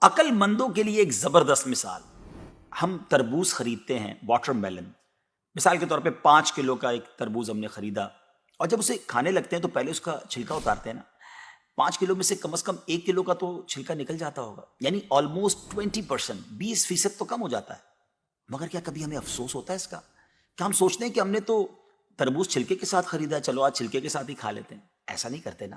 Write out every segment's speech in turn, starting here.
عقل مندوں کے لیے ایک زبردست مثال. ہم تربوز خریدتے ہیں، واٹر میلن. مثال کے طور پہ 5 کلو کا ایک تربوز ہم نے خریدا، اور جب اسے کھانے لگتے ہیں تو پہلے اس کا چھلکا اتارتے ہیں نا. 5 کلو میں سے کم از کم 1 کلو کا تو چھلکا نکل جاتا ہوگا، یعنی آلموسٹ 20%، 20% تو کم ہو جاتا ہے. مگر کیا کبھی ہمیں افسوس ہوتا ہے اس کا؟ کیا ہم سوچتے ہیں کہ ہم نے تو تربوز چھلکے کے ساتھ خریدا، چلو آج چھلکے کے ساتھ ہی کھا لیتے ہیں؟ ایسا نہیں کرتے نا.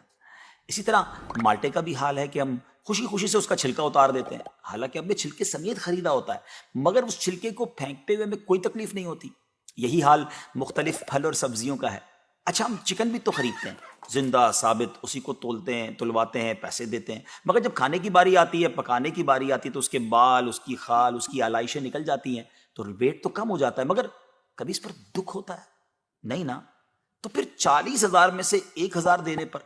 اسی طرح مالٹے کا بھی حال ہے کہ ہم خوشی خوشی سے اس کا چھلکا اتار دیتے ہیں، حالانکہ ہم نے چھلکے سمیت خریدا ہوتا ہے، مگر اس چھلکے کو پھینکتے ہوئے ہمیں کوئی تکلیف نہیں ہوتی. یہی حال مختلف پھل اور سبزیوں کا ہے. اچھا، ہم چکن بھی تو خریدتے ہیں، زندہ ثابت، اسی کو تولتے ہیں، تلواتے ہیں، پیسے دیتے ہیں، مگر جب کھانے کی باری آتی ہے، پکانے کی باری آتی ہے، تو اس کے بال، اس کی خال، اس کی آلائشیں نکل جاتی ہیں، تو ویٹ تو کم ہو جاتا ہے. مگر کبھی اس پر دکھ ہوتا ہے؟ نہیں نا. تو پھر 40,000 میں سے 1,000 دینے پر،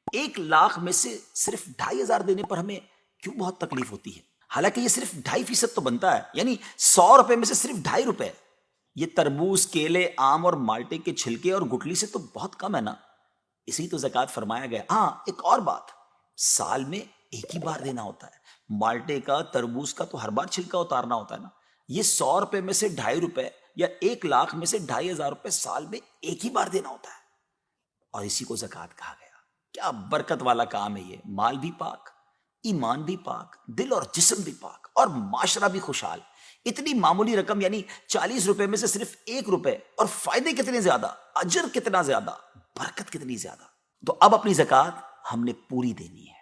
1,00,000 میں سے صرف 2,500 دینے پر ہمیں کیوں بہت تکلیف ہوتی ہے؟ حالانکہ یہ صرف 2.5% تو بنتا ہے، یعنی 100 روپے میں سے صرف 2.5 روپے. یہ تربوز، کیلے، آم اور مالٹے کے چھلکے اور گٹلی سے تو بہت کم ہے نا. اسی تو زکوٰۃ فرمایا گیا. ہاں، ایک اور بات، سال میں ایک ہی بار دینا ہوتا ہے. مالٹے کا، تربوز کا تو ہر بار چھلکا اتارنا ہوتا ہے نا. یہ 100 روپے میں سے 2.5 روپے یا 1,00,000 میں سے 2,500 روپے سال میں ایک ہی بار دینا ہوتا ہے، اور اسی کو زکوٰۃ کہا گیا. کیا برکت والا کام ہے یہ. مال بھی پاک، ایمان بھی پاک، دل اور جسم بھی پاک، اور معاشرہ بھی خوشحال. اتنی معمولی رقم، یعنی 40 روپے میں سے صرف 1 روپے، اور فائدے کتنے زیادہ، اجر کتنا زیادہ، برکت کتنی زیادہ. تو اب اپنی زکوٰۃ ہم نے پوری دینی ہے.